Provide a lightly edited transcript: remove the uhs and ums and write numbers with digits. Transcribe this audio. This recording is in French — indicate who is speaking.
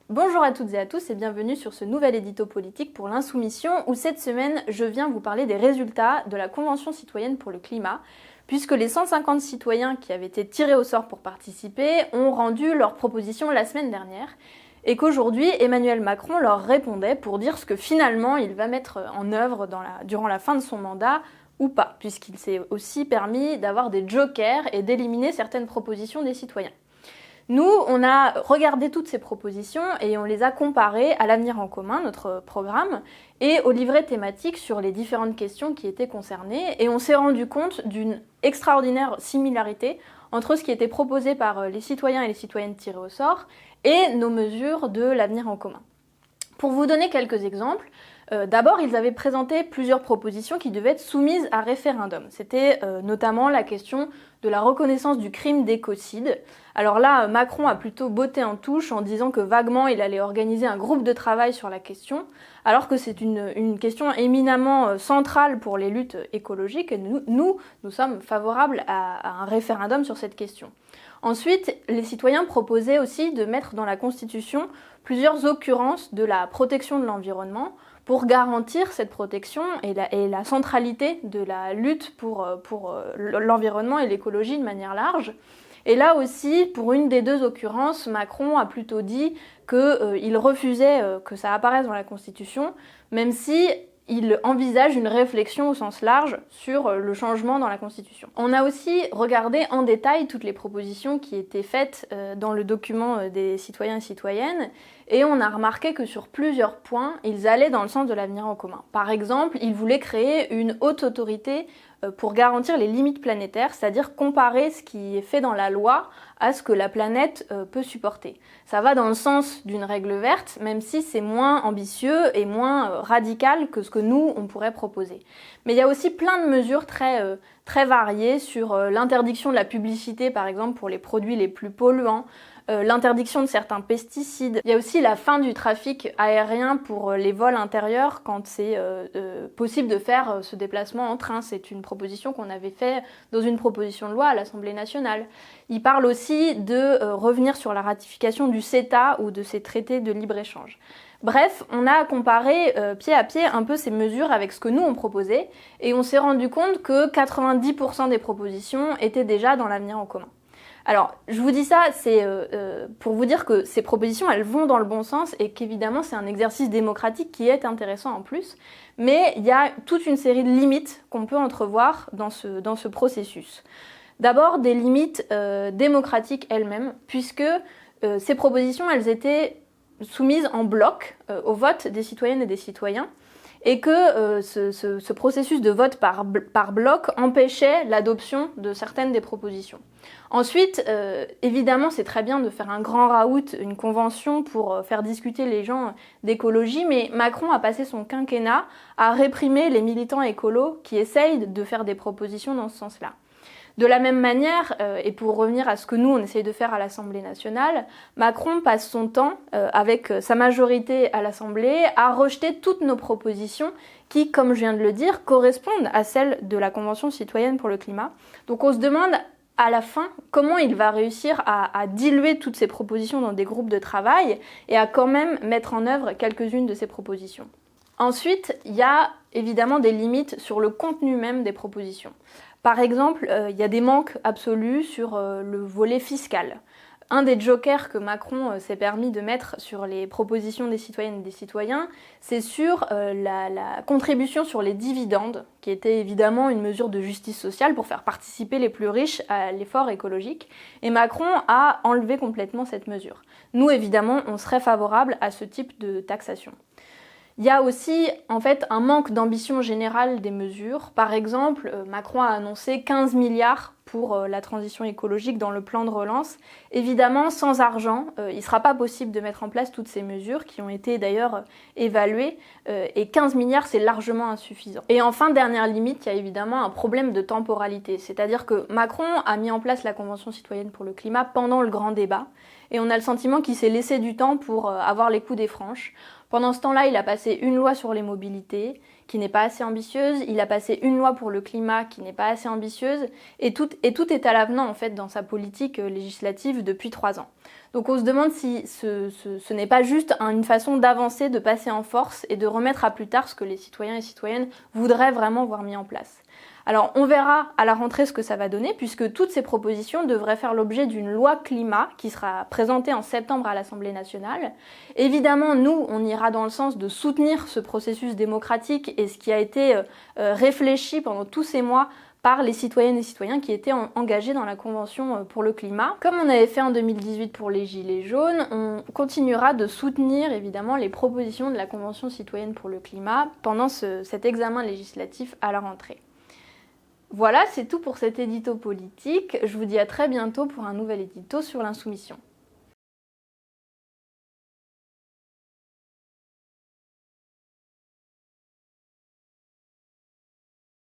Speaker 1: Bonjour à toutes et à tous et bienvenue sur ce nouvel édito politique pour l'Insoumission où cette semaine je viens vous parler des résultats de la Convention citoyenne pour le climat puisque les 150 citoyens qui avaient été tirés au sort pour participer ont rendu leurs propositions la semaine dernière et qu'aujourd'hui Emmanuel Macron leur répondait pour dire ce que finalement il va mettre en œuvre durant la fin de son mandat ou pas, puisqu'il s'est aussi permis d'avoir des jokers et d'éliminer certaines propositions des citoyens. Nous, on a regardé toutes ces propositions et on les a comparées à l'Avenir en commun, notre programme, et au livret thématique sur les différentes questions qui étaient concernées, et on s'est rendu compte d'une extraordinaire similarité entre ce qui était proposé par les citoyens et les citoyennes tirés au sort et nos mesures de l'Avenir en commun. Pour vous donner quelques exemples, d'abord, ils avaient présenté plusieurs propositions qui devaient être soumises à référendum. C'était notamment la question de la reconnaissance du crime d'écocide. Alors là, Macron a plutôt botté en touche en disant que vaguement il allait organiser un groupe de travail sur la question, alors que c'est une question éminemment centrale pour les luttes écologiques et nous sommes favorables à un référendum sur cette question. Ensuite, les citoyens proposaient aussi de mettre dans la Constitution plusieurs occurrences de la protection de l'environnement pour garantir cette protection et la centralité de la lutte pour l'environnement et l'écologie de manière large. Et là aussi, pour une des deux occurrences, Macron a plutôt dit qu'il refusait que ça apparaisse dans la Constitution, même si il envisage une réflexion au sens large sur le changement dans la Constitution. On a aussi regardé en détail toutes les propositions qui étaient faites dans le document des citoyens et citoyennes, et on a remarqué que sur plusieurs points, ils allaient dans le sens de l'avenir en commun. Par exemple, ils voulaient créer une haute autorité pour garantir les limites planétaires, c'est-à-dire comparer ce qui est fait dans la loi à ce que la planète peut supporter. Ça va dans le sens d'une règle verte, même si c'est moins ambitieux et moins radical que ce que nous, on pourrait proposer. Mais il y a aussi plein de mesures très variées sur l'interdiction de la publicité, par exemple, pour les produits les plus polluants, l'interdiction de certains pesticides. Il y a aussi la fin du trafic aérien pour les vols intérieurs quand c'est possible de faire ce déplacement en train. C'est une proposition qu'on avait fait dans une proposition de loi à l'Assemblée nationale. Il parle aussi de revenir sur la ratification du CETA ou de ces traités de libre-échange. Bref, on a comparé pied à pied un peu ces mesures avec ce que nous on proposait et on s'est rendu compte que 90% des propositions étaient déjà dans l'avenir en commun. Alors, je vous dis ça, c'est pour vous dire que ces propositions, elles vont dans le bon sens et qu'évidemment, c'est un exercice démocratique qui est intéressant en plus. Mais il y a toute une série de limites qu'on peut entrevoir dans ce processus. D'abord, des limites démocratiques elles-mêmes, puisque ces propositions, elles étaient soumises en bloc au vote des citoyennes et des citoyens, et que ce processus de vote par bloc empêchait l'adoption de certaines des propositions. Ensuite, évidemment, c'est très bien de faire un grand raout, une convention pour faire discuter les gens d'écologie, mais Macron a passé son quinquennat à réprimer les militants écolos qui essayent de faire des propositions dans ce sens-là. De la même manière, et pour revenir à ce que nous, on essaye de faire à l'Assemblée nationale, Macron passe son temps, avec sa majorité à l'Assemblée, à rejeter toutes nos propositions qui, comme je viens de le dire, correspondent à celles de la Convention citoyenne pour le climat. Donc on se demande à la fin comment il va réussir à diluer toutes ces propositions dans des groupes de travail et à quand même mettre en œuvre quelques-unes de ces propositions. Ensuite, il y a évidemment des limites sur le contenu même des propositions. Par exemple, il y a des manques absolus sur le volet fiscal. Un des jokers que Macron s'est permis de mettre sur les propositions des citoyennes et des citoyens, c'est sur la contribution sur les dividendes, qui était évidemment une mesure de justice sociale pour faire participer les plus riches à l'effort écologique. Et Macron a enlevé complètement cette mesure. Nous, évidemment, on serait favorable à ce type de taxation. Il y a aussi en fait un manque d'ambition générale des mesures. Par exemple, Macron a annoncé 15 milliards pour la transition écologique dans le plan de relance. Évidemment, sans argent, il ne sera pas possible de mettre en place toutes ces mesures qui ont été d'ailleurs évaluées. Et 15 milliards, c'est largement insuffisant. Et enfin, dernière limite, il y a évidemment un problème de temporalité. C'est-à-dire que Macron a mis en place la Convention citoyenne pour le climat pendant le grand débat. et on a le sentiment qu'il s'est laissé du temps pour avoir les coups des franches. Pendant ce temps-là, il a passé une loi sur les mobilités qui n'est pas assez ambitieuse, il a passé une loi pour le climat qui n'est pas assez ambitieuse, et tout est à l'avenant en fait dans sa politique législative depuis 3 ans. Donc on se demande si ce n'est pas juste une façon d'avancer, de passer en force et de remettre à plus tard ce que les citoyens et citoyennes voudraient vraiment voir mis en place. Alors on verra à la rentrée ce que ça va donner, puisque toutes ces propositions devraient faire l'objet d'une loi climat qui sera présentée en septembre à l'Assemblée nationale. Évidemment, nous, on ira dans le sens de soutenir ce processus démocratique et ce qui a été réfléchi pendant tous ces mois par les citoyennes et citoyens qui étaient engagés dans la Convention pour le climat. Comme on avait fait en 2018 pour les Gilets jaunes, on continuera de soutenir évidemment les propositions de la Convention citoyenne pour le climat pendant cet examen législatif à la rentrée. Voilà, c'est tout pour cet édito politique. Je vous dis à très bientôt pour un nouvel édito sur l'insoumission.